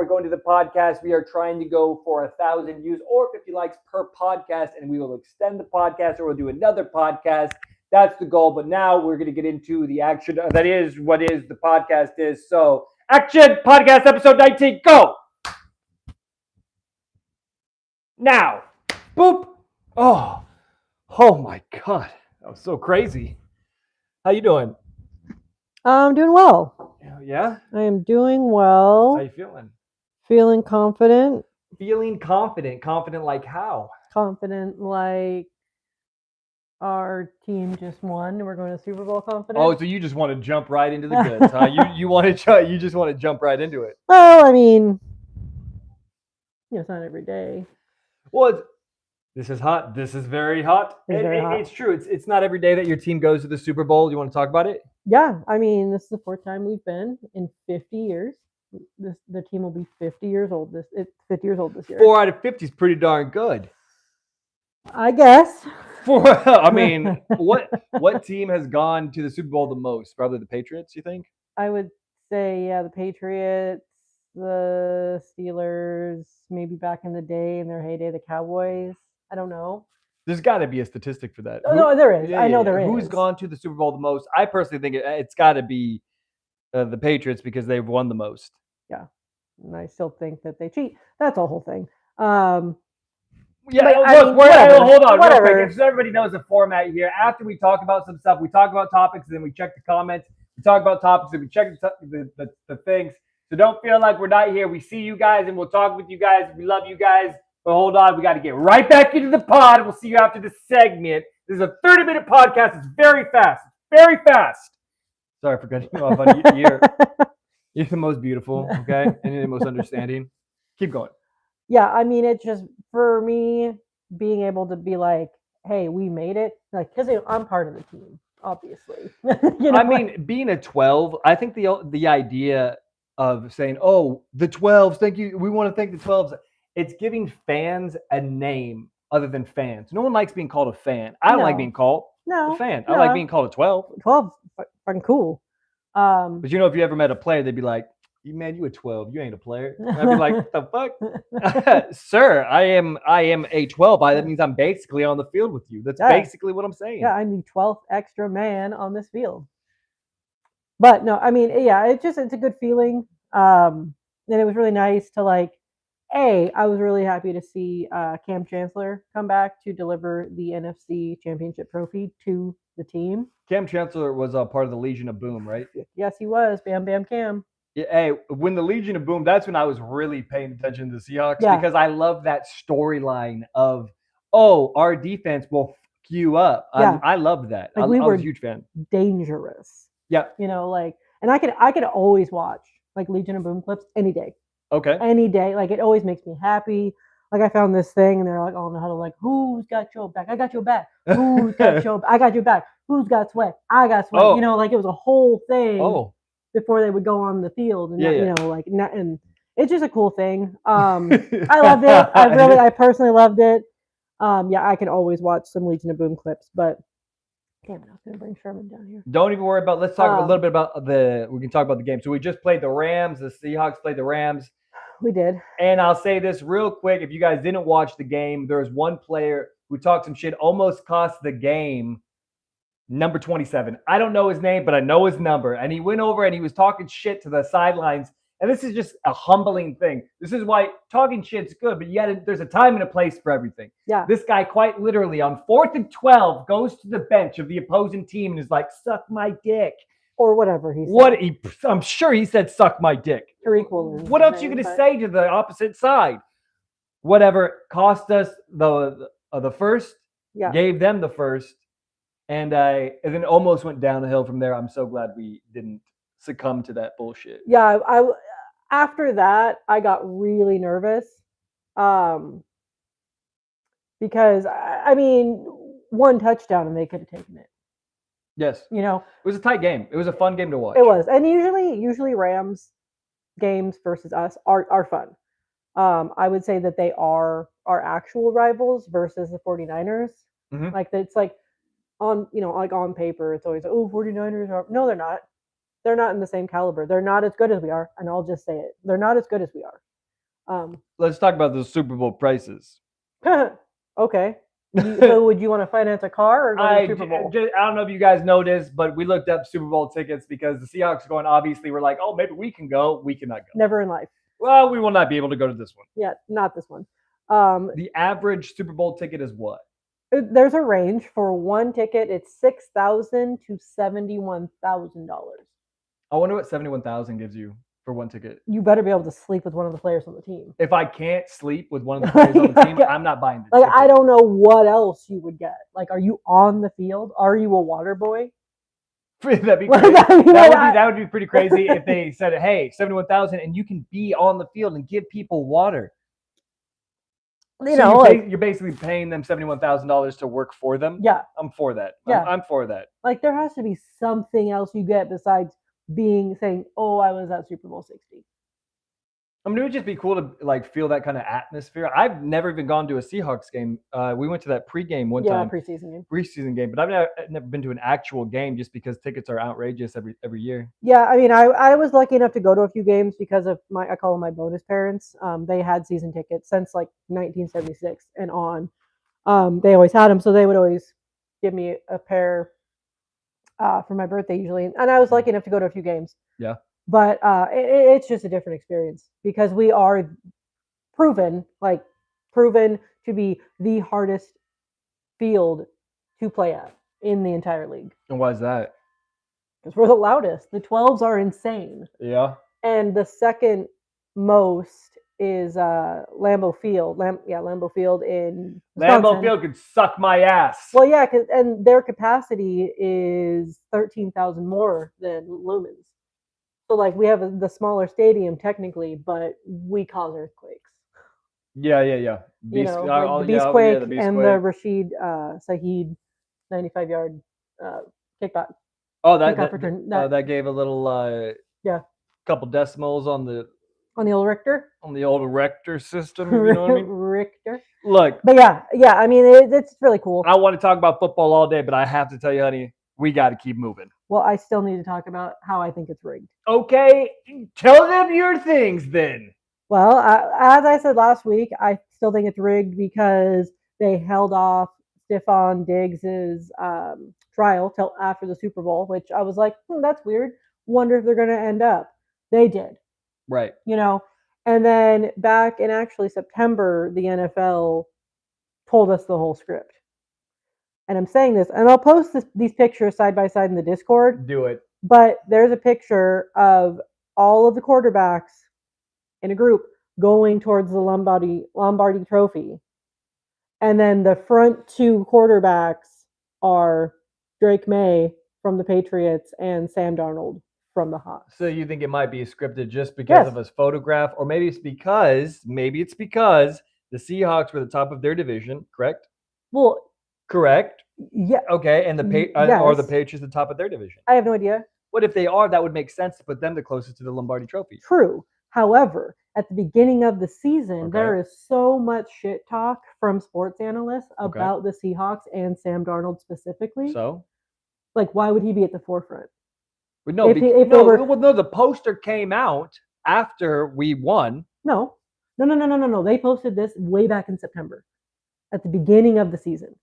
going to the podcast. We are trying to go for 1,000 views or 50 likes per podcast, and we will extend the podcast or we'll do another podcast. That's the goal. But now we're going to get into the action. That is what is the podcast is. So, action podcast episode 19. Go now. Boop. Oh my God. That was so crazy. How you doing? I'm doing well. Yeah? I am doing well. How you feeling? Feeling confident. Feeling confident. Confident like how? Confident like our team just won. We're going to Super Bowl confident. Oh, so you just want to jump right into the goods, huh? You just want to jump right into it. Well, I mean, it's not every day. Well, this is hot. This is very hot. It's true. It's not every day that your team goes to the Super Bowl. You want to talk about it? Yeah, I mean, this is the fourth time we've been in 50 years. The team will be 50 years old. It's 50 years old this year. 4 out of 50 is pretty darn good. I guess. I mean, what team has gone to the Super Bowl the most? Probably the Patriots, you think? I would say, yeah, the Patriots, the Steelers, maybe back in the day, in their heyday, the Cowboys. I don't know. There's got to be a statistic for that. No, there is. I know there is. Who's gone to the Super Bowl the most? I personally think it's got to be the Patriots because they've won the most. Yeah, and I still think that they cheat. That's the whole thing. Yeah, hold on. Real quick. So everybody knows the format here. After we talk about some stuff, we talk about topics, and then we check the comments. We talk about topics, and we check the things. So don't feel like we're not here. We see you guys, and we'll talk with you guys. We love you guys. But hold on, we got to get right back into the pod. We'll see you after this segment. This is a 30-minute podcast. It's very fast. Very fast. Sorry for cutting you off. You're the most beautiful, okay? And you're the most understanding. Keep going. Yeah, I mean, it's just, for me, being able to be like, hey, we made it. Like, because I'm part of the team, obviously. I mean, being a 12, I think the idea of saying, oh, the 12s, thank you. We want to thank the 12s. It's giving fans a name other than fans. No one likes being called a fan. I don't like being called a fan. I like being called a 12. 12, fucking cool. But if you ever met a player, they'd be like, man, you a 12. You ain't a player. And I'd be like, the fuck? Sir, I am a 12. That means I'm basically on the field with you. That's basically what I'm saying. Yeah, I'm the 12th extra man on this field. But no, I mean, yeah, it's a good feeling. And it was really nice to I was really happy to see Cam Chancellor come back to deliver the NFC Championship trophy to the team. Cam Chancellor was a part of the Legion of Boom, right? Yes, he was. Bam, bam, Cam. Yeah, hey, when the Legion of Boom, that's when I was really paying attention to the Seahawks because I love that storyline of, our defense will fuck you up. Yeah. I loved that. I was a huge fan. Dangerous. Yeah. And I could always watch Legion of Boom clips any day. Okay. Any day. It always makes me happy. I found this thing and they're like, oh, no, how to who's got your back? I got your back. Who's got your I got your back. Who's got sweat? I got sweat. Oh. It was a whole thing. Oh. Before they would go on the field, and and it's just a cool thing. I loved it. I personally loved it. I can always watch some Legion of Boom clips, but damn it, I was gonna bring Sherman down here. Don't even worry about. Let's talk a little bit about we can talk about the game. So we just played the Rams. The Seahawks played the Rams. We did. And I'll say this real quick: if you guys didn't watch the game, there was one player who talked some shit, almost cost the game. Number 27. I don't know his name, but I know his number. And he went over and he was talking shit to the sidelines. And this is just a humbling thing. This is why talking shit's good, but there's a time and a place for everything. Yeah. This guy quite literally on 4th and 12 goes to the bench of the opposing team and is like, suck my dick. Or whatever he said. I'm sure he said suck my dick. Tariq. What else are you going to say to the opposite side? Whatever. Cost us the first. Yeah. Gave them the first. And then almost went down the hill from there. I'm so glad we didn't succumb to that bullshit. Yeah, after that, I got really nervous. Because, I mean, one touchdown and they could have taken it. Yes. It was a tight game. It was a fun game to watch. It was. And usually Rams games versus us are fun. I would say that they are our actual rivals versus the 49ers. Mm-hmm. It's on paper, it's always, 49ers are. No, they're not. They're not in the same caliber. They're not as good as we are. And I'll just say it. They're not as good as we are. Let's talk about the Super Bowl prices. Okay. So would you want to finance a car or go to the Super Bowl? I don't know if you guys know this, but we looked up Super Bowl tickets because the Seahawks are going. Obviously, we're like, oh, maybe we can go. We cannot go. Never in life. Well, we will not be able to go to this one. Yeah, not this one. The average Super Bowl ticket is what? There's a range for one ticket. It's $6,000 to $71,000. I wonder what 71,000 gives you for one ticket. You better be able to sleep with one of the players on the team. If I can't sleep with one of the players on the team, I'm not buying the ticket. I don't know what else you would get. Like, are you on the field? Are you a water boy? That'd be crazy. That would be pretty crazy if they said, "Hey, 71,000, and you can be on the field and give people water." You're basically paying them $71,000 to work for them. Yeah, I'm for that. Yeah, I'm for that. Like, there has to be something else you get besides saying, "Oh, I was at Super Bowl 60." I mean, it would just be cool to feel that kind of atmosphere. I've never even gone to a Seahawks game. We went to that pregame one time. Preseason game, but I've never been to an actual game just because tickets are outrageous every year. Yeah, I mean, I was lucky enough to go to a few games because of I call them my bonus parents. They had season tickets since 1976 and on. They always had them, so they would always give me a pair for my birthday usually, and I was lucky enough to go to a few games. Yeah. But it's just a different experience because we are proven to be the hardest field to play at in the entire league. And why is that? Because we're the loudest. The 12s are insane. Yeah. And the second most is Lambeau Field. Lambeau Field in Wisconsin. Lambeau Field could suck my ass. Well, yeah, and their capacity is 13,000 more than Lumen's. So, we have the smaller stadium technically, but we cause earthquakes. Yeah. The Beastquake and the Rashid Saheed 95-yard kickback. Oh, that gave a little couple decimals on the old Richter. On the old Richter system, you know what I mean? Richter. Look. But yeah. I mean, it's really cool. I want to talk about football all day, but I have to tell you, honey, we got to keep moving. Well, I still need to talk about how I think it's rigged. Okay, tell them your things then. Well, as I said last week, I still think it's rigged because they held off Stephon Diggs' trial till after the Super Bowl, which I was like, that's weird. Wonder if they're going to end up. They did. Right. And then back in actually September, the NFL told us the whole script. And I'm saying this, and I'll post these pictures side by side in the Discord. Do it. But there's a picture of all of the quarterbacks in a group going towards the Lombardi Trophy. And then the front two quarterbacks are Drake May from the Patriots and Sam Darnold from the Hawks. So you think it might be scripted just because of his photograph, or maybe it's because the Seahawks were the top of their division, correct? Well, correct. Yeah. Okay, and are the Patriots the top of their division? I have no idea. What if they are? That would make sense to put them the closest to the Lombardi Trophy. True. However, at the beginning of the season, there is so much shit talk from sports analysts about the Seahawks and Sam Darnold specifically. So, why would he be at the forefront? No, the poster came out after we won. No. They posted this way back in September, at the beginning of the season.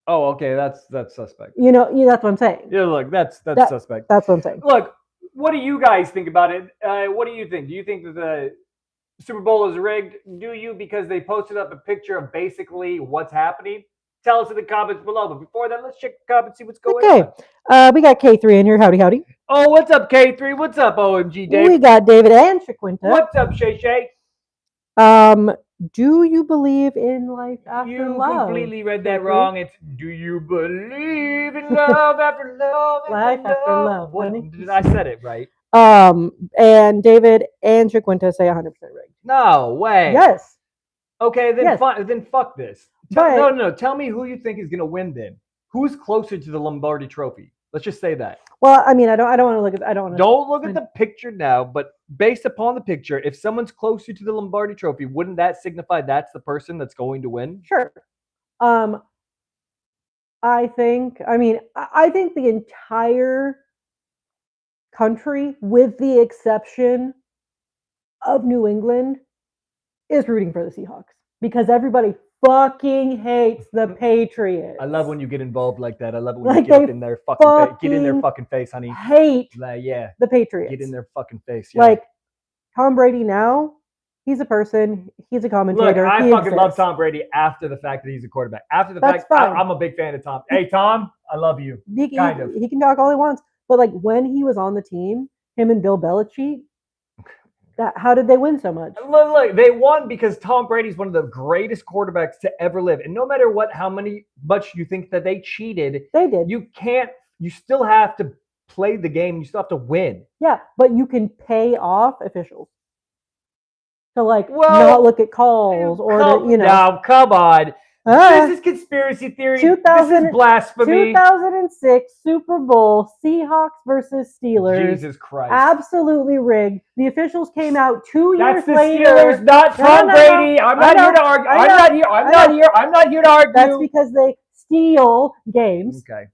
Oh, okay, that's suspect. That's what I'm saying. Yeah, look, that's suspect. That's what I'm saying. Look, what do you guys think about it? What do you think? Do you think that the Super Bowl is rigged? Do you? Because they posted up a picture of basically what's happening. Tell us in the comments below. But before that, let's check the comments, see what's going on. Okay, we got K3 in here. Howdy. Oh, what's up, K3? What's up, OMG Dave? We got David and Shaquinta. What's up, Shay? Do you believe in life after love? You completely read that wrong. It's do you believe in love after love? Life after love. I said it right. And David and Shaquinta say 100% rigged. No way. Yes. Okay, then fuck this. No. Tell me who you think is gonna win then. Who's closer to the Lombardi Trophy? Let's just say that. Well, I mean, I don't want to look at. Don't look at the picture now, but based upon the picture, if someone's closer to the Lombardi Trophy, wouldn't that signify that's the person that's going to win? Sure. I think the entire country, with the exception of New England, is rooting for the Seahawks because everybody fucking hates the Patriots. I love when you get involved like that. I love it when you get up in their fucking face. Get in their fucking face, honey. Hate yeah. the Patriots. Get in their fucking face. Yeah. Like Tom Brady now, he's a person. He's a commentator. Look, I fucking love Tom Brady after the fact that he's a quarterback. After the fact, I'm a big fan of Tom. Hey, Tom, I love you. He can talk all he wants. But like when he was on the team, him and Bill Belichick, how did they win so much? Look, they won because Tom Brady's one of the greatest quarterbacks to ever live. And no matter much you think that they cheated, they did. You still have to play the game. You still have to win. Yeah, but you can pay off officials to not look at calls Now, come on. This is conspiracy theory. This is blasphemy. 2006 Super Bowl, Seahawks versus Steelers. Jesus Christ. Absolutely rigged. The officials came out 2 years later. That's the Steelers, not Tom Brady. I'm not here to argue. I'm not here to argue. That's because they steal games. Okay.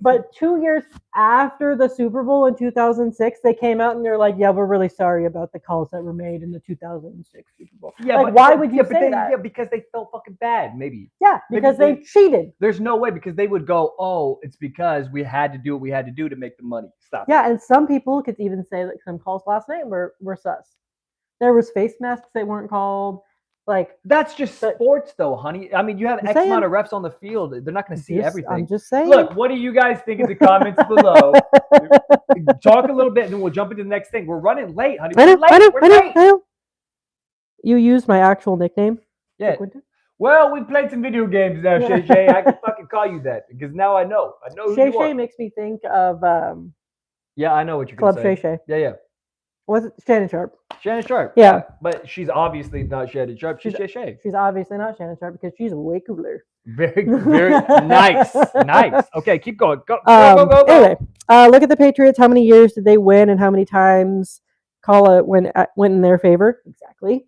But 2 years after the Super Bowl in 2006, they came out and they're like, "Yeah, we're really sorry about the calls that were made in the 2006 Super Bowl." Yeah, why would you say that? Yeah, because they felt fucking bad, maybe. Yeah, because they cheated. There's no way because they would go, "Oh, it's because we had to do what we had to do to make the money." Stop. Yeah, and some people could even say that some calls last night were sus. There was face masks that weren't called. That's just sports, though, honey. I mean, you have X amount of refs on the field. They're not going to see everything. I'm just saying. Look, what do you guys think in the comments below? Talk a little bit, and then we'll jump into the next thing. We're running late, honey. We're late. You used my actual nickname. Yeah. Well, we played some video games now, Shay Shay. I can fucking call you that because now I know. I know who Shay you Shay are. makes me think of Yeah, I know what you're going to say. Club Shay Shay. Yeah. Was it Shannon Sharp? Shannon Sharp. Yeah. But she's obviously not Shannon Sharp. She's Shay Shay. She's obviously not Shannon Sharp because she's way cooler. Very, very nice. Nice. Okay, keep going. Go. Anyway, look at the Patriots. How many years did they win and how many times call it went in their favor? Exactly.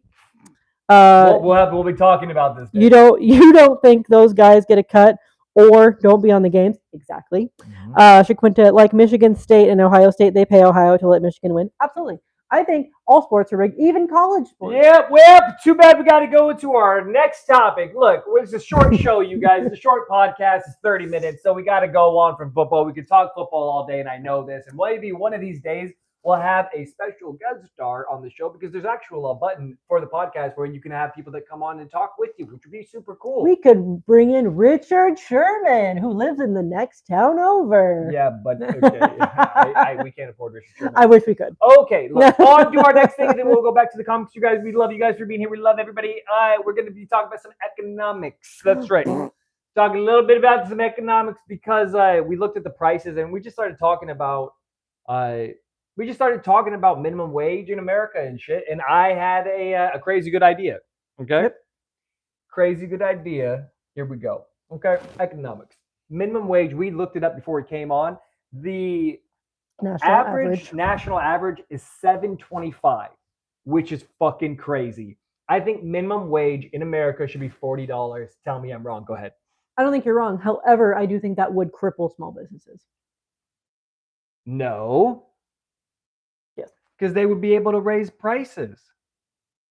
We'll be talking about this. You don't think those guys get a cut or don't be on the games? Exactly. Mm-hmm. Shaquinta, like Michigan State and Ohio State, they pay Ohio to let Michigan win. Absolutely. I think all sports are rigged, even college sports. Yeah, well, too bad we got to go into our next topic. Look, it's a short show, you guys. It's a short podcast. It's 30 minutes, so we got to go on from football. We could talk football all day, and I know this. And maybe one of these days, we'll have a special guest star on the show because there's actually a button for the podcast where you can have people that come on and talk with you, which would be super cool. We could bring in Richard Sherman, who lives in the next town over. Yeah, but okay. we can't afford Richard Sherman. I wish we could. Okay, look, on to our next thing, and then we'll go back to the comics. You guys, we love you guys for being here. We love everybody. We're going to be talking about some economics. That's right. Talking a little bit about some economics because we looked at the prices and we just started talking about minimum wage in America and shit. And I had a crazy good idea. Okay. Yep. Crazy good idea. Here we go. Okay. Economics. Minimum wage. We looked it up before it came on. The national average is $7.25, which is fucking crazy. I think minimum wage in America should be $40. Tell me I'm wrong. Go ahead. I don't think you're wrong. However, I do think that would cripple small businesses. No. Yes. Because they would be able to raise prices.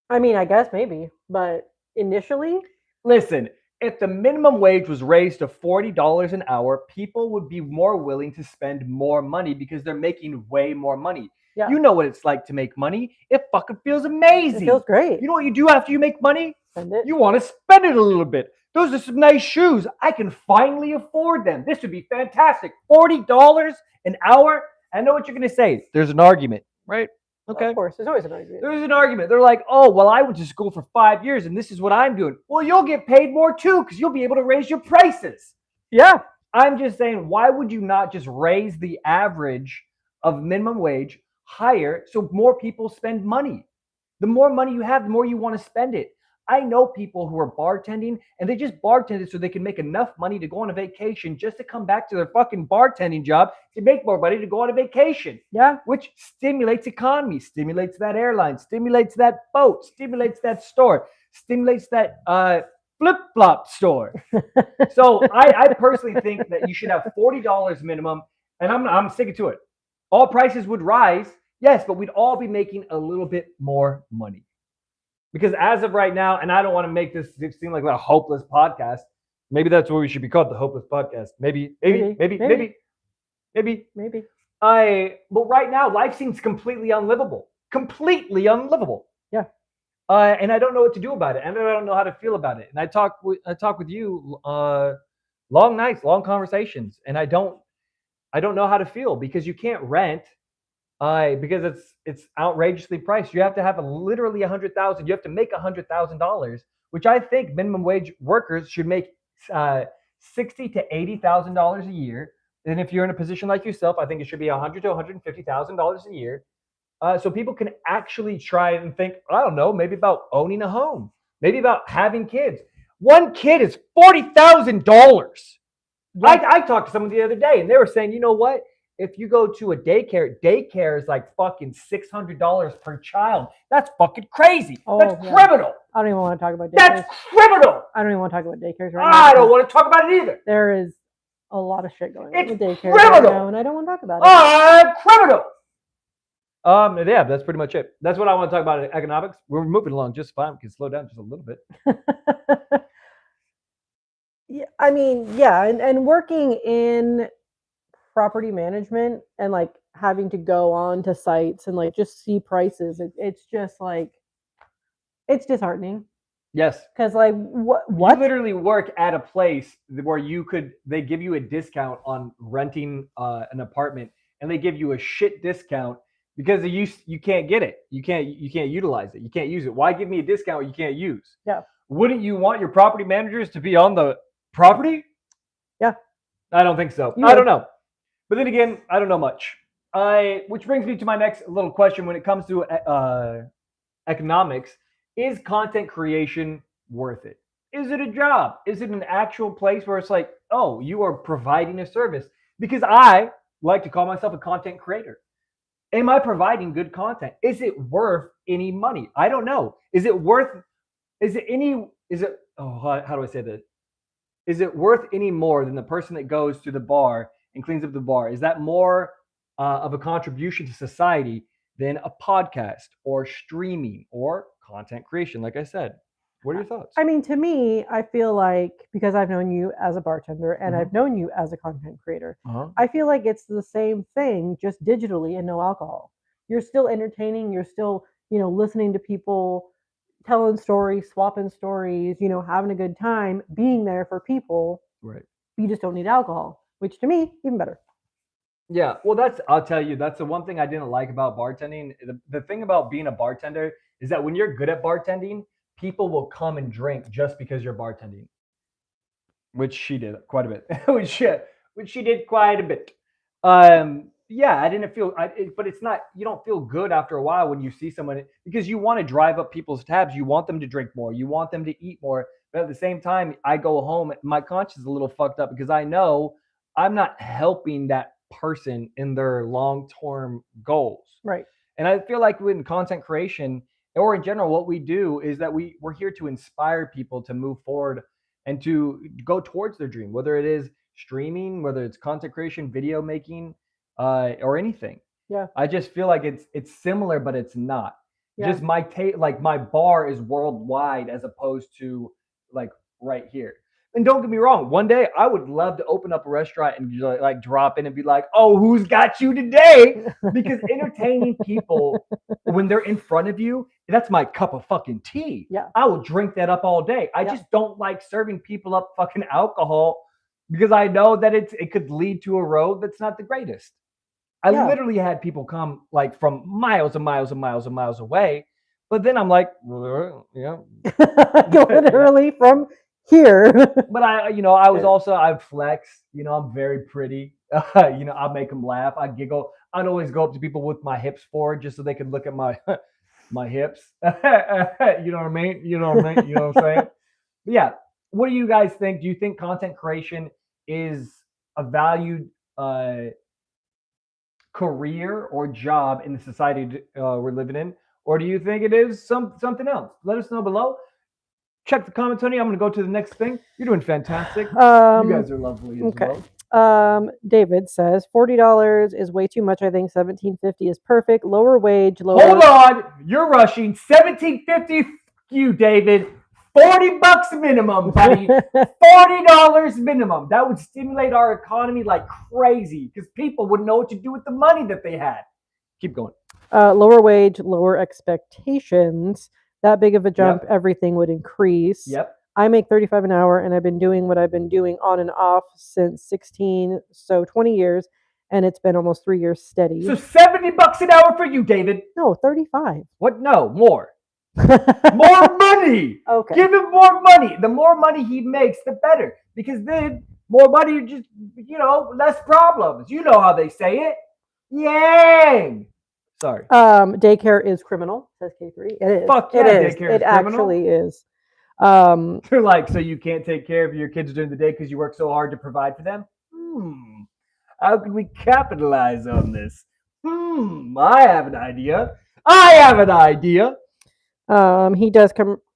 I mean, I guess maybe, but initially. Listen, if the minimum wage was raised to $40 an hour, people would be more willing to spend more money because they're making way more money. Yeah. You know what it's like to make money. It fucking feels amazing. It feels great. You know what you do after you make money? Spend it. You want to spend it a little bit. Those are some nice shoes. I can finally afford them. This would be fantastic. $40 an hour. I know what you're going to say. There's an argument, right? Okay. Of course. There's always an argument. There's an argument. They're like, oh, well, I went to school for 5 years and this is what I'm doing. Well, you'll get paid more too because you'll be able to raise your prices. Yeah. I'm just saying, why would you not just raise the average of minimum wage higher so more people spend money? The more money you have, the more you want to spend it. I know people who are bartending and they just bartended so they can make enough money to go on a vacation just to come back to their fucking bartending job to make more money to go on a vacation. Yeah. Which stimulates economy, stimulates that airline, stimulates that boat, stimulates that store, stimulates that flip-flop store. So I personally think that you should have $40 minimum, and I'm sticking to it. All prices would rise, yes, but we'd all be making a little bit more money. Because as of right now, and I don't want to make this seem like a hopeless podcast. Maybe that's what we should be called, the hopeless podcast. Maybe. But right now, life seems completely unlivable. Completely unlivable. Yeah. And I don't know what to do about it, and I don't know how to feel about it. And I talk with you, long nights, long conversations, and I don't know how to feel because you can't rent, because it's outrageously priced. You have to have literally 100,000. You have to make $100,000, which I think minimum wage workers should make $60,000 to $80,000 a year. And if you're in a position like yourself, I think it should be $100,000 to $150,000 a year. So people can actually try and think, I don't know, maybe about owning a home, maybe about having kids. One kid is $40,000. I talked to someone the other day, and they were saying, you know what? If you go to a daycare is like fucking $600 per child. That's fucking crazy. That's criminal. I don't even want to talk about daycares. That's criminal. I don't even want to talk about daycares right now. I don't want to talk about it either. There is a lot of shit going on with daycares right now, and I don't want to talk about it. Criminal. Yeah, that's pretty much it. That's what I want to talk about in economics. We're moving along just fine. We can slow down just a little bit. Yeah, I mean, yeah, and working in property management and like having to go on to sites and like just see prices, it's just like it's disheartening. Yes, because like what you literally work at a place where they give you a discount on renting an apartment, and they give you a shit discount because you can't get it, you can't utilize it, you can't use it. Why give me a discount you can't use? Yeah. Wouldn't you want your property managers to be on the property? Yeah. I don't think so. I don't know. But then again, I don't know much. Which brings me to my next little question when it comes to economics. Is content creation worth it? Is it a job? Is it an actual place where it's like, oh, you are providing a service? Because I like to call myself a content creator. Am I providing good content? Is it worth any money? I don't know. How do I say this? Is it worth any more than the person that goes to the bar and cleans up the bar? Is that more of a contribution to society than a podcast or streaming or content creation? Like I said, what are your thoughts? I mean, to me, I feel like, because I've known you as a bartender and I've known you as a content creator, I feel like it's the same thing, just digitally and no alcohol. You're still entertaining. You're still, listening to people, telling stories, swapping stories, having a good time, being there for people. Right. You just don't need alcohol, which to me, even better. Yeah, well, I'll tell you, that's the one thing I didn't like about bartending. The thing about being a bartender is that when you're good at bartending, people will come and drink just because you're bartending, which she did quite a bit. which she did quite a bit. Yeah, I didn't feel, but it's not. You don't feel good after a while when you see someone, because you want to drive up people's tabs. You want them to drink more. You want them to eat more. But at the same time, I go home, my conscience is a little fucked up because I know I'm not helping that person in their long-term goals. Right. And I feel like in content creation or in general, what we do is that we're here to inspire people to move forward and to go towards their dream, whether it is streaming, whether it's content creation, video making, or anything. Yeah. I just feel like it's similar, but it's not. Yeah. Just like my bar is worldwide as opposed to like right here. And don't get me wrong, one day I would love to open up a restaurant and like drop in and be like, oh, who's got you today? Because entertaining people when they're in front of you, that's my cup of fucking tea. Yeah. I will drink that up all day. I just don't like serving people up fucking alcohol because I know that it could lead to a road that's not the greatest. I literally had people come like from miles and miles and miles and miles away. But then I'm like, yeah. Literally from here. But I was also, I'd flex, I'm very pretty. I'll make them laugh. I giggle. I'd always go up to people with my hips forward just so they could look at my hips. You know what I mean? You know what I'm saying? But yeah. What do you guys think? Do you think content creation is a valued career or job in the society we're living in? Or do you think it is something else? Let us know below. Check the comment, Tony. I'm going to go to the next thing. You're doing fantastic. You guys are lovely as well. David says $40 is way too much. I think $17.50 is perfect. Lower wage. Hold on. You're rushing. $17.50 you, David. $40 minimum, buddy. $40 minimum. That would stimulate our economy like crazy because people wouldn't know what to do with the money that they had. Keep going. Lower wage, lower expectations. That big of a jump, Yep. everything would increase. Yep. I make 35 an hour, and I've been doing what I've been doing on and off since 16, so 20 years, and it's been almost 3 years steady. So $70 an hour for you, David. No, 35. What? No, more. More money. Okay. Give him more money. The more money he makes, the better. Because then more money, just less problems. You know how they say it. Yang. Sorry. Daycare is criminal, says K3. It is. Fuck yeah, it is. daycare is It criminal. actually is. They're like, so you can't take care of your kids during the day because you work so hard to provide for them? How can we capitalize on this? I have an idea. He does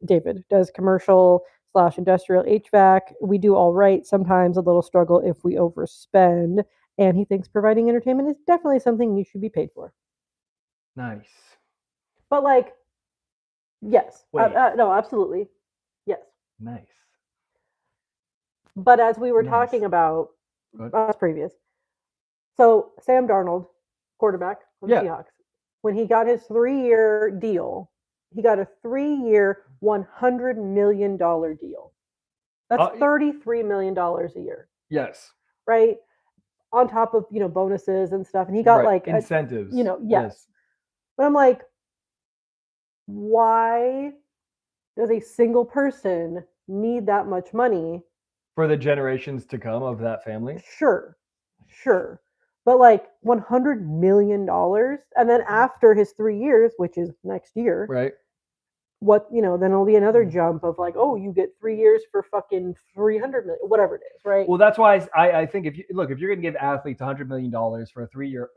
David does commercial/industrial HVAC. We do all right. Sometimes a little struggle if we overspend. And he thinks providing entertainment is definitely something you should be paid for. Nice. But yes. No, absolutely. Yes. Nice. But as we were talking about previous, so Sam Darnold, quarterback of the Seahawks, when he got his 3-year deal, he got a 3-year, $100 million deal. That's $33 million a year. Yes. Right? On top of, bonuses and stuff. And he got incentives. Yes. But I'm like, why does a single person need that much money? For the generations to come of that family? Sure. But $100 million. And then after his 3 years, which is next year. Right. Then it'll be another jump of you get 3 years for fucking 300 million, whatever it is, right? Well, that's why I think if you're going to give athletes $100 million for a 3-year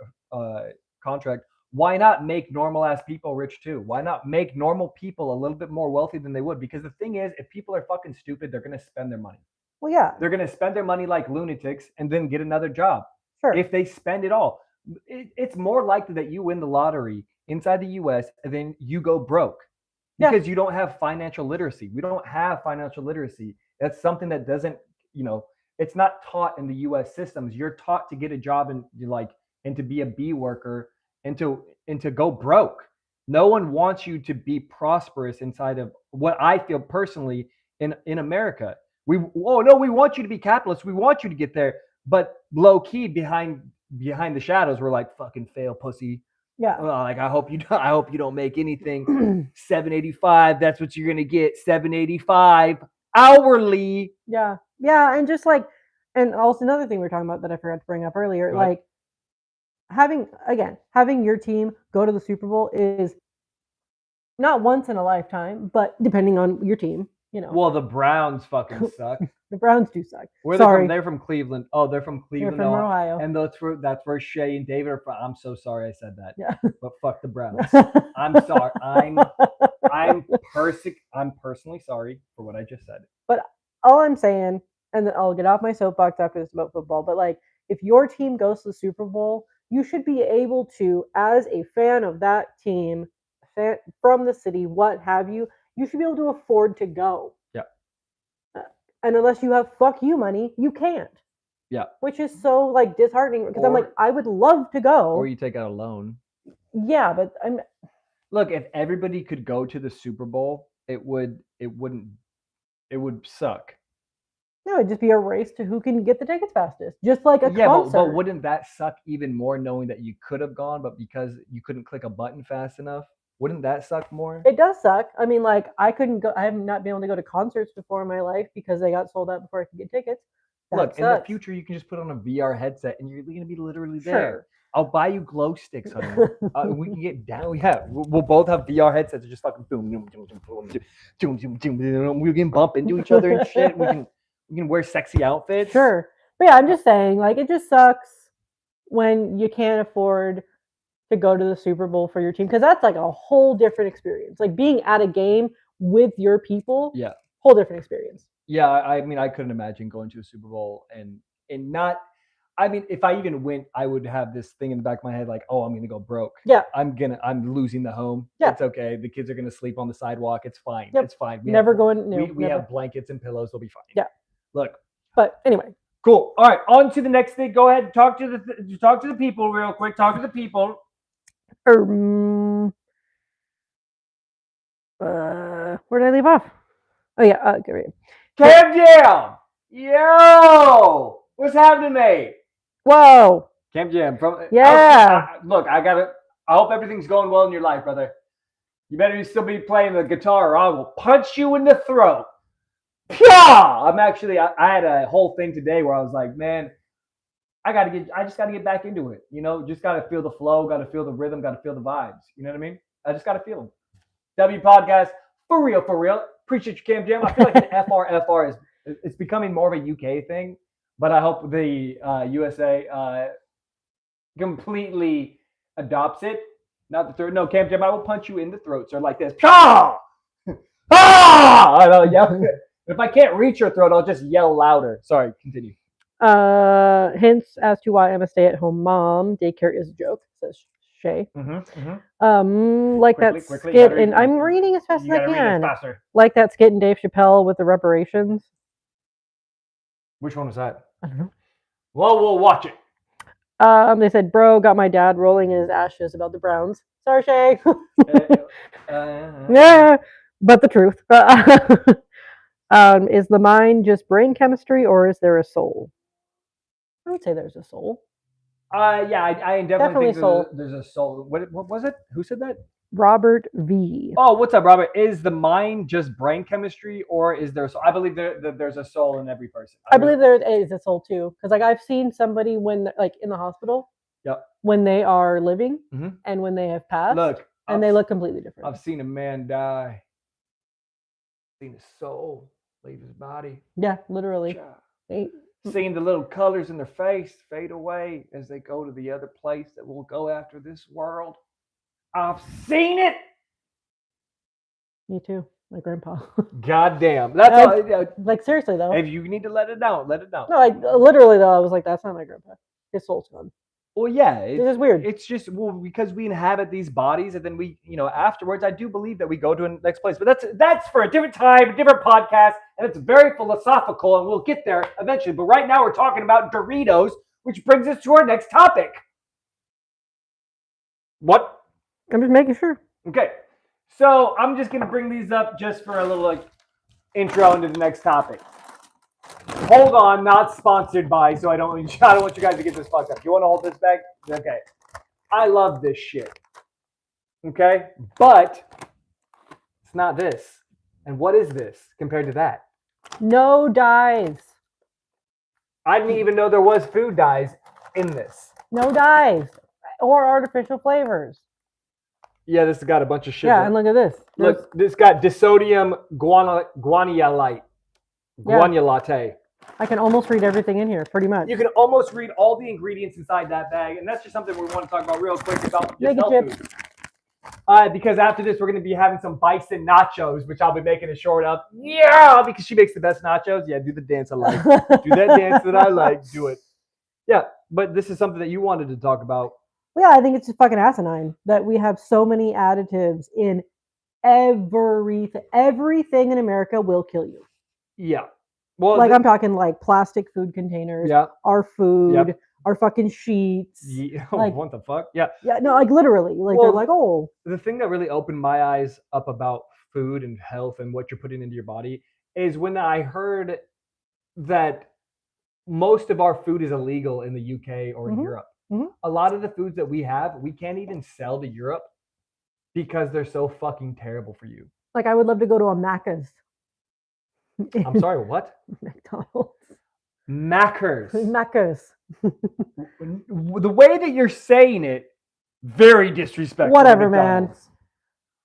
contract, why not make normal ass people rich too? Why not make normal people a little bit more wealthy than they would? Because the thing is, if people are fucking stupid, they're going to spend their money. Well, yeah. They're going to spend their money like lunatics and then get another job. Sure. If they spend it all, it's more likely that you win the lottery inside the U.S. and then you go broke. Because you don't have financial literacy. We don't have financial literacy. That's something that doesn't, it's not taught in the U.S. systems. You're taught to get a job and to be a bee worker and to go broke. No one wants you to be prosperous inside of what I feel personally in America. We want you to be capitalists. We want you to get there, but low key behind the shadows, we're like, fucking fail, pussy. Yeah. I hope you don't make anything. $785. That's what you're gonna get. $785 hourly. Yeah. And just and also another thing we were talking about that I forgot to bring up earlier, having your team go to the Super Bowl is not once in a lifetime, but depending on your team, Well, the Browns fucking suck. The Browns do suck. They're from Cleveland. Oh, they're from Cleveland. They're from Ohio. And that's where Shay and David are from. I'm so sorry I said that. Yeah. But fuck the Browns. I'm sorry. I'm personally sorry for what I just said. But all I'm saying, and then I'll get off my soapbox after this about football, but if your team goes to the Super Bowl, you should be able to, as a fan of that team, from the city, what have you, you should be able to afford to go. Yeah. And unless you have fuck you money, you can't. Yeah. Which is so disheartening because I'm I would love to go. Or you take out a loan. Yeah, but look, if everybody could go to the Super Bowl, it would suck. No, it'd just be a race to who can get the tickets fastest. Just like a concert. But wouldn't that suck even more knowing that you could have gone, but because you couldn't click a button fast enough? Wouldn't that suck more? It does suck. I mean, I couldn't go. I have not been able to go to concerts before in my life because they got sold out before I could get tickets. Look, in the future, you can just put on a VR headset and you're going to be literally there. Sure. I'll buy you glow sticks, honey. We can get down. Yeah, we'll both have VR headsets and just fucking boom, boom, boom, boom, boom, boom, boom. We can bump into each other and shit. We can wear sexy outfits. Sure. But yeah, I'm just saying, it just sucks when you can't afford to go to the Super Bowl for your team because that's a whole different experience. Being at a game with your people. Yeah. Whole different experience. Yeah, I mean, I couldn't imagine going to a Super Bowl and not. I mean, if I even went, I would have this thing in the back of my head like, oh, I'm gonna go broke. Yeah. I'm losing the home. Yeah. It's okay. The kids are gonna sleep on the sidewalk. It's fine. Yep. It's fine. We have blankets and pillows. They'll be fine. Yeah. Look. But anyway. Cool. All right. On to the next thing. Go ahead. Talk to the people real quick. Talk to the people. Where did I leave off? Oh yeah. Okay. Cam Jam. Yo, what's happening, mate? Whoa. Cam Jam from look. I hope everything's going well in your life, brother. You better still be playing the guitar, or I will punch you in the throat. Pyaw! I had a whole thing today where I was like, man, I just gotta get back into it. You know, just gotta feel the flow, gotta feel the rhythm, gotta feel the vibes. You know what I mean? I just gotta feel them. W podcast for real, for real. Appreciate you, Cam Jam. I feel like an FR it's becoming more of a UK thing, but I hope the USA completely adopts it. Not the third. No, Cam Jam, I will punch you in the throat, sir, like this. Pyaw! Ah! I know, yeah. If I can't reach your throat, I'll just yell louder. Sorry, continue. Hints as to why I'm a stay-at-home mom. Daycare is a joke, says Shay. Like quickly, that skit, and I'm reading as fast as I can. Like that skit in Dave Chappelle with the reparations. Which one was that? I don't know. Well, we'll watch it. They said, bro, got my dad rolling in his ashes about the Browns. Sorry, Shay. Yeah, but the truth. Is the mind just brain chemistry, or is there a soul? I would say there's a soul. Yeah, I definitely think there's a soul. What was it? Who said that? Robert V. Oh, what's up, Robert? Is the mind just brain chemistry, or is there? I believe there's a soul in every person. I believe there is a soul too, because like I've seen somebody when like in the hospital. Yep. When they are living and when they have passed, they look completely different. I've seen a man die. Seen his soul leave his body. Yeah, literally. Seeing the little colors in their face fade away as they go to the other place that will go after this world. I've seen it. Me too. My grandpa. God damn. That's all, like seriously though. If you need to let it down, let it down. No, I literally though I was like, that's not my grandpa. His soul's gone. Well, yeah, it's just weird. It's just because we inhabit these bodies, and then we, afterwards, I do believe that we go to the next place. But that's for a different time, a different podcast, and it's very philosophical, and we'll get there eventually. But right now, we're talking about Doritos, which brings us to our next topic. What? I'm just making sure. Okay, so I'm just gonna bring these up just for a little intro into the next topic. Hold on, not sponsored by, so I don't want you guys to get this fucked up. You want to hold this back? Okay. I love this shit. Okay? But it's not this. And what is this compared to that? No dyes. I didn't even know there was food dyes in this. No dyes or artificial flavors. Yeah, this has got a bunch of shit. Yeah, and look at this. Look, this got disodium guanylate. Guanylate. I can almost read everything in here, pretty much. You can almost read all the ingredients inside that bag, and that's just something we want to talk about real quick about just health food. Because after this, we're going to be having some bison nachos, which I'll be making a short of. Yeah, because she makes the best nachos. Yeah, do the dance I like. Do that dance that I like. Do it. Yeah, but this is something that you wanted to talk about. Well, yeah, I think it's just fucking asinine that we have so many additives in everything. Everything in America will kill you. Yeah. Well, like I'm talking like plastic food containers, our food, our fucking sheets. Yeah. Like, what the fuck? Yeah. Yeah, no, like literally. Like they're like, oh. The thing that really opened my eyes up about food and health and what you're putting into your body is when I heard that most of our food is illegal in the UK or in Europe. A lot of the foods that we have, we can't even sell to Europe because they're so fucking terrible for you. Like I would love to go to a Macca's. I'm sorry, what? McDonald's. Macca's. Macca's. The way that you're saying it, very disrespectful. Whatever, man.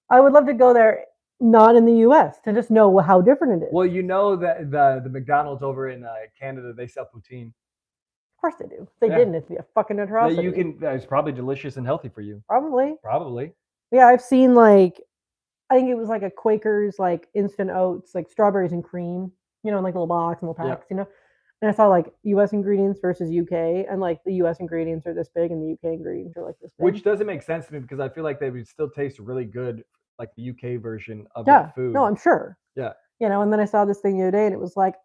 I would love to go there, not in the U.S., to just know how different it is. Well, you know that the McDonald's over in Canada, they sell poutine. Of course they do. If they didn't, it'd be a fucking atrocity. It's probably delicious and healthy for you. Probably. Yeah, I've seen I think it was like a Quaker's instant oats, like strawberries and cream, in like little box and little packs, And I saw like U.S. ingredients versus UK, and like the U.S. ingredients are this big, and the UK ingredients are like this big. Which doesn't make sense to me because I feel like they would still taste really good, like the UK version of Yeah, that food. no, I'm sure. Yeah. You know, and then I saw this thing the other day, and it was like,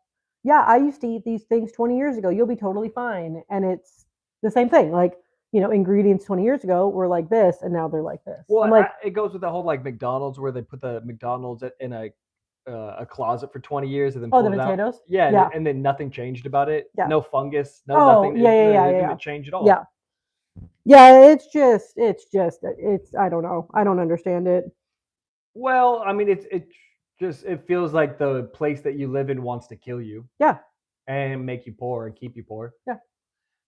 yeah, I used to eat these things 20 years ago. You'll be totally fine. And it's the same thing. Like, you know, ingredients 20 years ago were like this, and now they're like this. Well, I'm like, it goes with the whole like McDonald's where they put the McDonald's in a closet for 20 years and then oh, pull the it out. potatoes. Yeah, Yeah. and then nothing changed about it. Yeah. No fungus, no Oh, nothing. yeah. It didn't change at all. Yeah. Yeah, it's I don't know. I don't understand it. Well, I mean, it feels like the place that you live in wants to kill you. Yeah. And make you poor and keep you poor. Yeah.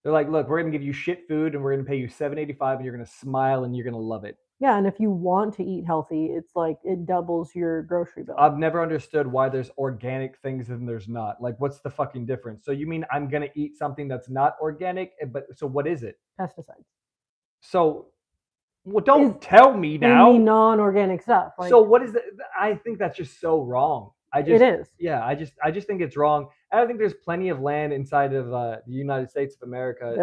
They're like, look, we're gonna give you shit food and we're gonna pay you $7.85 and you're gonna smile and you're gonna love it. Yeah, and if you want to eat healthy, it's like it doubles your grocery bill. I've never understood why there's organic things and there's not. Like, what's the fucking difference? So you mean I'm gonna eat something that's not organic, but so what is it? Pesticides. So, well, don't tell me now. Any non-organic stuff. Like, so what is that? I think that's just so wrong. It is. Yeah, I just think it's wrong. I think there's plenty of land inside of the United States of America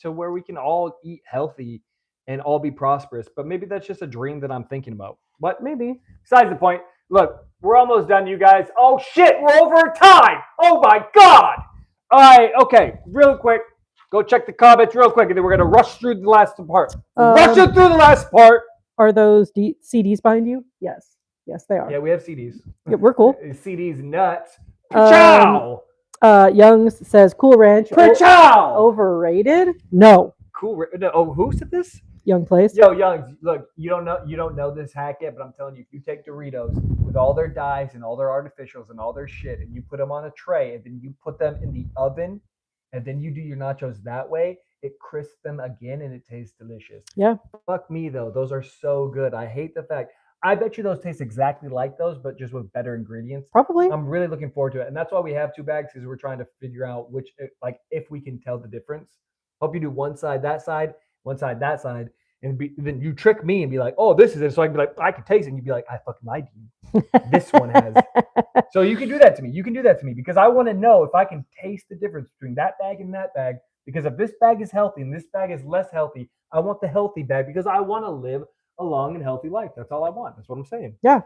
to where we can all eat healthy and all be prosperous. But maybe that's just a dream that I'm thinking about. But maybe. Besides the point. Look, we're almost done, you guys. Oh shit, we're over time. Oh my god. All right, okay, real quick. Go check the comments real quick, and then we're gonna rush through the last part. Rush it through the last part. Are those CDs behind you? Yes. Yes, they are. Yeah, we have CDs. Yeah, we're cool. CDs nuts. Ciao. Youngs says Cool Ranch. Ciao. Overrated? No. Cool. No, oh, who said this? Young Place. Yo, Youngs, look, you don't know this hack yet, but I'm telling you, if you take Doritos with all their dyes and all their artificials and all their shit, and you put them on a tray, and then you put them in the oven, and then you do your nachos that way, it crisps them again, and it tastes delicious. Yeah. Fuck me though, those are so good. I hate the fact. I bet you those taste exactly like those, but just with better ingredients. Probably. I'm really looking forward to it, and that's why we have 2 bags because we're trying to figure out which, like, if we can tell the difference. Hope you do one side that side, and then you trick me and be like, "Oh, this is it." So I can be like, "I can taste it," and you'd be like, "I fucking lied to you. This one has." So you can do that to me. You can do that to me because I want to know if I can taste the difference between that bag and that bag. Because if this bag is healthy and this bag is less healthy, I want the healthy bag because I want to live a long and healthy life. That's all I want. That's what I'm saying. Yeah.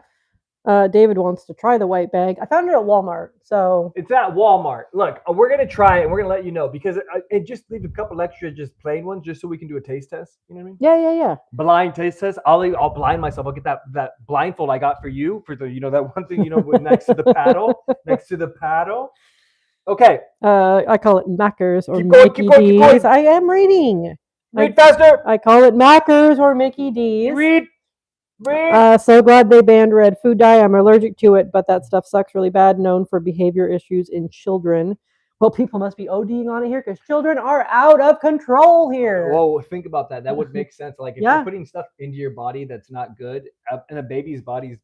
David wants to try the white bag. I found it at Walmart, so it's at Walmart. Look, we're gonna try it and we're gonna let you know because it just leave a couple extra just plain ones just so we can do a taste test. You know what I mean? Yeah. Blind taste test. I'll blind myself. I'll get that blindfold I got for you for the that one thing next to the paddle. Okay. I call it Mackers or Mickey D's. I am reading. Read faster. I call it Mackers or Mickey D's. Read. So glad they banned red food dye. I'm allergic to it, but that stuff sucks really bad. Known for behavior issues in children. Well, people must be ODing on it here because children are out of control here. Whoa, think about that. That would make sense. Like if you're putting stuff into your body that's not good, and a baby's body is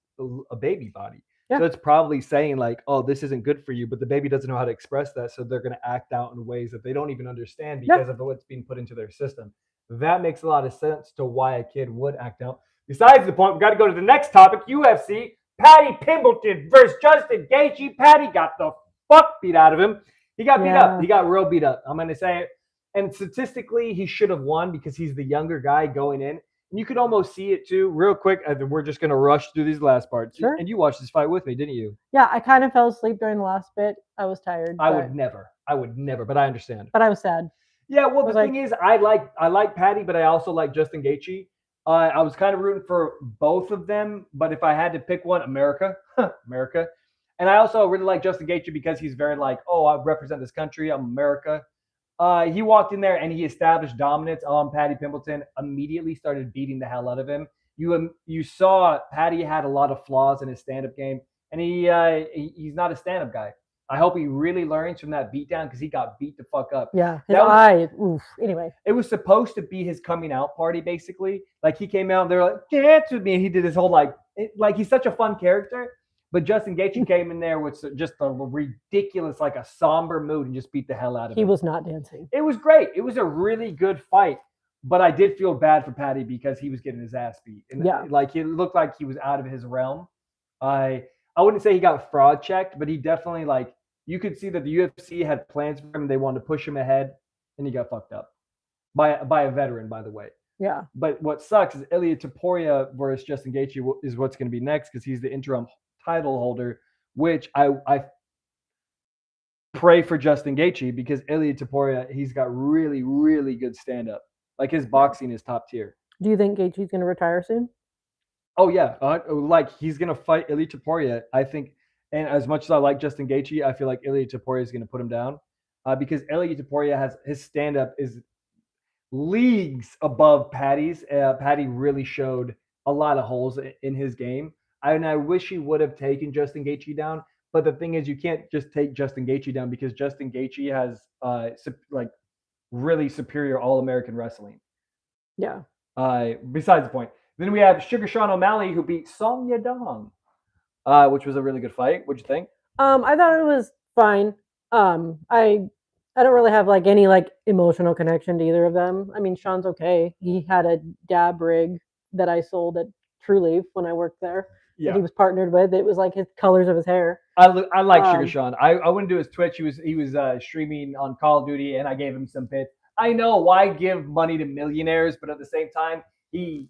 a baby body. Yeah. So it's probably saying like, oh, this isn't good for you, but the baby doesn't know how to express that. So they're going to act out in ways that they don't even understand because of what's being put into their system. That makes a lot of sense to why a kid would act out. Besides the point, we got to go to the next topic. UFC, Paddy Pimblett versus Justin Gaethje. Paddy got the fuck beat out of him. He got beat up. He got real beat up. I'm going to say it. And statistically, he should have won because he's the younger guy going in. And you could almost see it too, real quick. We're just going to rush through these last parts. Sure. And you watched this fight with me, didn't you? Yeah, I kind of fell asleep during the last bit. I was tired. I would never, but I understand. But I was sad. Yeah, well, the thing is, I like Paddy, but I also like Justin Gaethje. I was kind of rooting for both of them, but if I had to pick one, America. And I also really like Justin Gaethje because he's very like, oh, I represent this country. I'm America. He walked in there and he established dominance on Paddy Pimblett, immediately started beating the hell out of him. You saw Paddy had a lot of flaws in his stand-up game, and he's not a stand-up guy. I hope he really learns from that beatdown because he got beat the fuck up. Yeah. Anyway. It was supposed to be his coming out party, basically. Like he came out and they're like, dance with me. And he did his whole like he's such a fun character. But Justin Gaethje came in there with just a ridiculous, like a somber mood and just beat the hell out of him. He was not dancing. It was great. It was a really good fight. But I did feel bad for Paddy because he was getting his ass beat. And like it looked like he was out of his realm. I wouldn't say he got fraud checked, but he definitely like you could see that the UFC had plans for him. They wanted to push him ahead, and he got fucked up by a veteran, by the way. Yeah. But what sucks is Ilia Topuria versus Justin Gaethje is what's going to be next because he's the interim title holder, which I pray for Justin Gaethje because Ilia Topuria, he's got really, really good stand up. Like his boxing is top tier. Do you think Gaethje's going to retire soon? Oh yeah, like he's gonna fight Ilia Topuria. I think, and as much as I like Justin Gaethje, I feel like Ilia Topuria is gonna put him down because Ilia Topuria has his stand up is leagues above Patty's. Patty really showed a lot of holes in his game, and I wish he would have taken Justin Gaethje down. But the thing is, you can't just take Justin Gaethje down because Justin Gaethje has like really superior All American wrestling. Yeah. Besides the point. Then we have Sugar Sean O'Malley who beat Song Yadong, which was a really good fight. What'd you think? I thought it was fine. I don't really have like any like emotional connection to either of them. I mean, Sean's okay. He had a dab rig that I sold at True Leaf when I worked there. Yeah. That he was partnered with. It was like his colors of his hair. I like Sugar Sean. I went to his Twitch. He was streaming on Call of Duty, and I gave him some bits. I know why give money to millionaires, but at the same time, he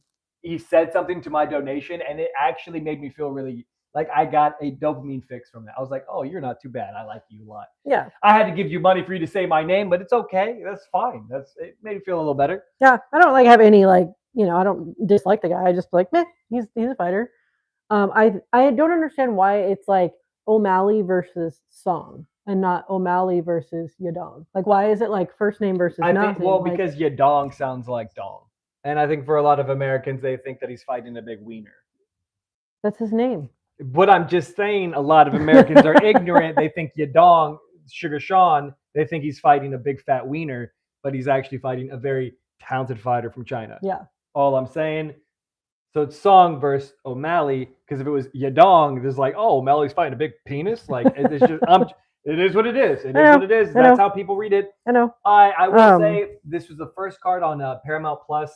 said something to my donation, and it actually made me feel really like I got a dopamine fix from that. I was like, oh, you're not too bad. I like you a lot. Yeah. I had to give you money for you to say my name, but it's okay. That's fine. It made me feel a little better. Yeah. I don't like have any like, I don't dislike the guy. I just like, meh, he's a fighter. I don't understand why it's like O'Malley versus Song and not O'Malley versus Yadong. Like, why is it like first name versus nothing? Well, because Yadong sounds like Dong. And I think for a lot of Americans, they think that he's fighting a big wiener. That's his name. But I'm just saying a lot of Americans are ignorant. They think Yadong, Sugar Sean, they think he's fighting a big fat wiener, but he's actually fighting a very talented fighter from China. Yeah. All I'm saying. So it's Song versus O'Malley, because if it was Yadong, there's like, oh, O'Malley's fighting a big penis. Like, it's just, it is what it is. It is what it is. That's how people read it. I know. I will say this was the first card on Paramount Plus,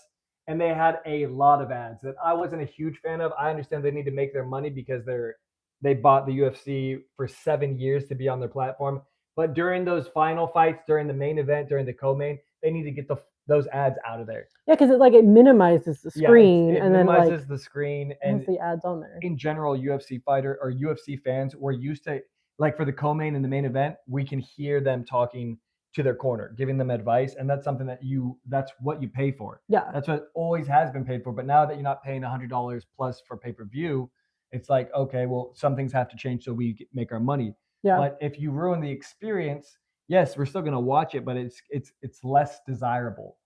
and they had a lot of ads that I wasn't a huge fan of. I understand they need to make their money because they bought the UFC for 7 years to be on their platform. But during those final fights, during the main event, during the co-main, they need to get those ads out of there. Yeah, because it minimizes the screen, it and minimizes then like the screen and the ads on there. In general, UFC fighter or UFC fans, we're used to like for the co-main and the main event, we can hear them talking to their corner, giving them advice, and that's something that's what you pay for. Yeah, that's what always has been paid for. But now that you're not paying $100 plus for pay-per-view, it's like, okay, well, some things have to change so we make our money. Yeah. But if you ruin the experience, yes, we're still gonna watch it, but it's less desirable.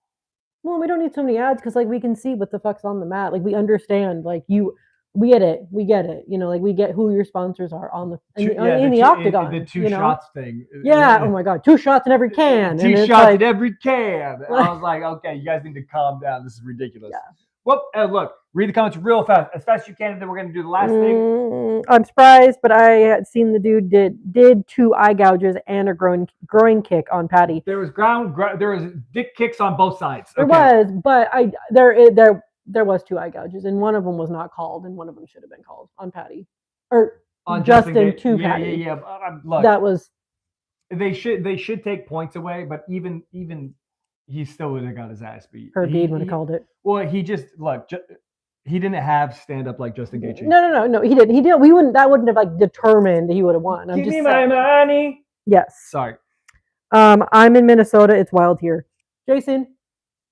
Well, we don't need so many ads because like we can see what the fuck's on the mat. Like we understand. Like we get it. We get it. Like we get who your sponsors are on the in the octagon. The two shots thing. Yeah. Oh my god, 2 shots in every can. Two shots in every can. I was like, okay, you guys need to calm down. This is ridiculous. Yeah. Well, look, read the comments real fast, as fast as you can, and then we're gonna do the last thing. I'm surprised, but I had seen the dude did 2 eye gouges and a groin kick on Patty. There was there was dick kicks on both sides. Okay. There was, but there was 2 eye gouges, and one of them was not called, and one of them should have been called on Patty or on Justin to Patty. Yeah. Look, that was. They should take points away, but even he still would have got his ass beat. Herb Dean would have called it. Well, he just he didn't have stand up like Justin Gaethje. No, he didn't. We wouldn't. That wouldn't have like determined he would have won. Give me my money. Yes. Sorry. I'm in Minnesota. It's wild here. Jason,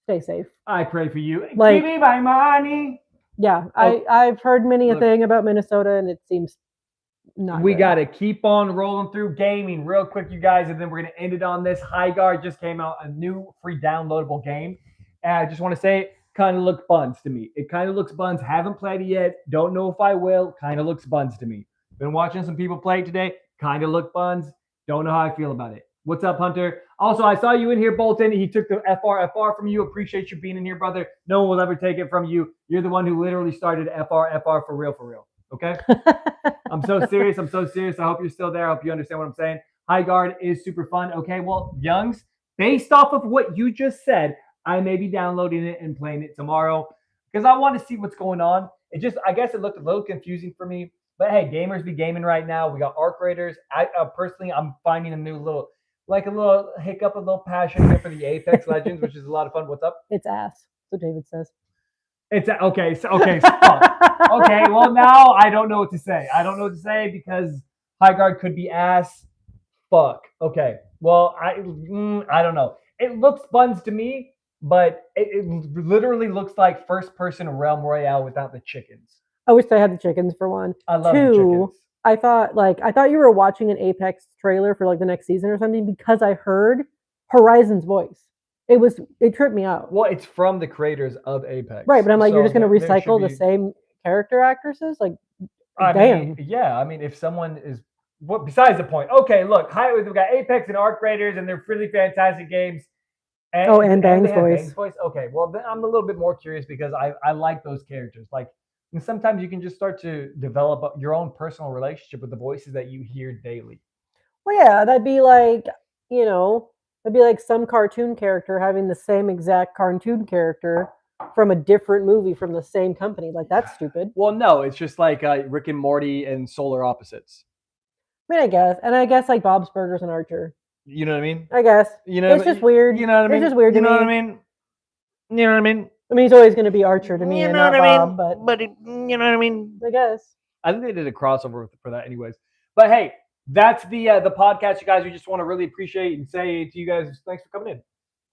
stay safe. I pray for you. Give me my money. Yeah, I've heard many a thing about Minnesota, and it seems not. We got to keep on rolling through gaming real quick, you guys, and then we're going to end it on this. High Guard just came out, a new free downloadable game. And I just want to say, kind of looks buns to me. It kind of looks buns. Haven't played it yet. Don't know if I will. Kind of looks buns to me. Been watching some people play it today. Kind of look buns. Don't know how I feel about it. What's up, Hunter? Also, I saw you in here, Bolton. He took the FR from you. Appreciate you being in here, brother. No one will ever take it from you. You're the one who literally started FR for real. Okay? I'm so serious. I hope you're still there. I hope you understand what I'm saying. High Guard is super fun. Okay, well, Youngs, based off of what you just said, I may be downloading it and playing it tomorrow because I want to see what's going on. I guess it looked a little confusing for me. But hey, gamers be gaming right now. We got Arc Raiders. I personally, I'm finding a new little, like a little hiccup, a little passion here for the Apex Legends, which is a lot of fun. What's up? It's ass. That's what David says. It's okay. So, okay. Okay. Well, now I don't know what to say. I don't know what to say because High Guard could be ass. Fuck. Okay. Well, I don't know. It looks buns to me, but it literally looks like first person Realm Royale without the chickens. I wish they had the chickens for one. I love the chickens. I thought you were watching an Apex trailer for like the next season or something because I heard Horizon's voice. It tripped me out. Well, it's from the creators of Apex. Right, but I'm like, you're just gonna recycle the same character actresses? Like damn. Yeah, I mean, if someone is besides the point. Okay, look, we've got Apex and Arc Raiders, and they're really fantastic games. And Bang's voice. Okay, well, then I'm a little bit more curious because I like those characters. Like, and sometimes you can just start to develop your own personal relationship with the voices that you hear daily. Well, yeah, that'd be like, it'd be like some cartoon character having the same exact cartoon character from a different movie from the same company. Like, that's stupid. Well, no, it's just like Rick and Morty and Solar Opposites. I mean, I guess like Bob's Burgers and Archer. You know what I mean? I guess. It's just weird. You know what I mean? It's just weird to me. You know what I mean? You know what I mean? I mean, he's always going to be Archer to me and not Bob, but you know what I mean? I guess. I think they did a crossover for that anyways. But hey, that's the podcast, you guys. We just want to really appreciate and say to you guys, thanks for coming in.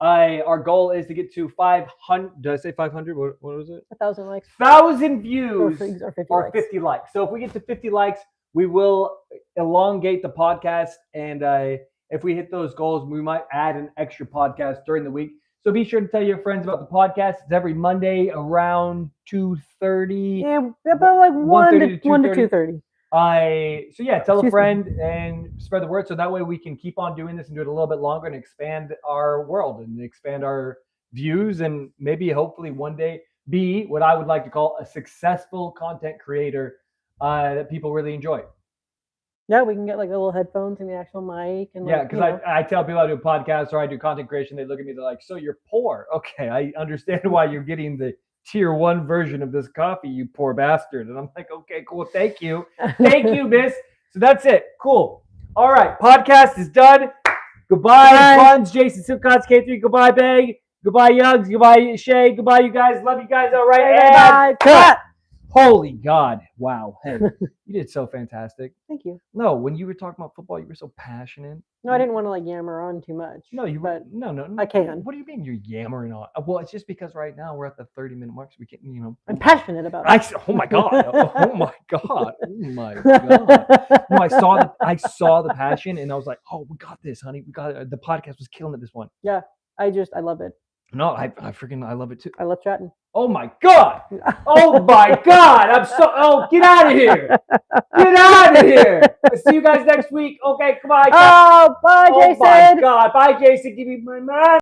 Our goal is to get to 500. Did I say 500? What was it? 1,000 likes. 1,000 views or 50 likes. So if we get to 50 likes, we will elongate the podcast. And if we hit those goals, we might add an extra podcast during the week. So be sure to tell your friends about the podcast. It's every Monday around 2:30. Yeah, about like 1 to 2:30. So yeah, tell a friend and spread the word so that way we can keep on doing this and do it a little bit longer and expand our world and expand our views and maybe hopefully one day be what I would like to call a successful content creator that people really enjoy. Yeah, we can get like little headphones and the actual mic. And yeah, because I tell people I do a podcast or I do content creation, they look at me, they're like, so you're poor. Okay, I understand why you're getting the tier 1 version of this coffee, you poor bastard. And I'm like, okay, cool. Thank you. Thank you, miss. So that's it. Cool. All right. Podcast is done. Goodbye, Buns, Jason Silcots, K3. Goodbye, Bag. Goodbye, Yugs. Goodbye, Shay. Goodbye, you guys. Love you guys. All right. Bye. Holy God. Wow. Hey, you did so fantastic. Thank you. No, when you were talking about football, you were so passionate. No, I didn't want to like yammer on too much. No, no. I can. What do you mean you're yammering on? Well, it's just because right now we're at the 30-minute mark, so we can't, I'm passionate about it. Oh my God. Oh my God. Oh my God. No, I saw the passion and I was like, oh, we got this, honey. We got it. The podcast was killing it, this one. Yeah. I love it. No, I love it too. I love chatting. Oh my God. Oh my God. Get out of here. Get out of here. I'll see you guys next week. Okay, goodbye. Oh, bye, Jason. Oh my God. Bye, Jason. Give me my man.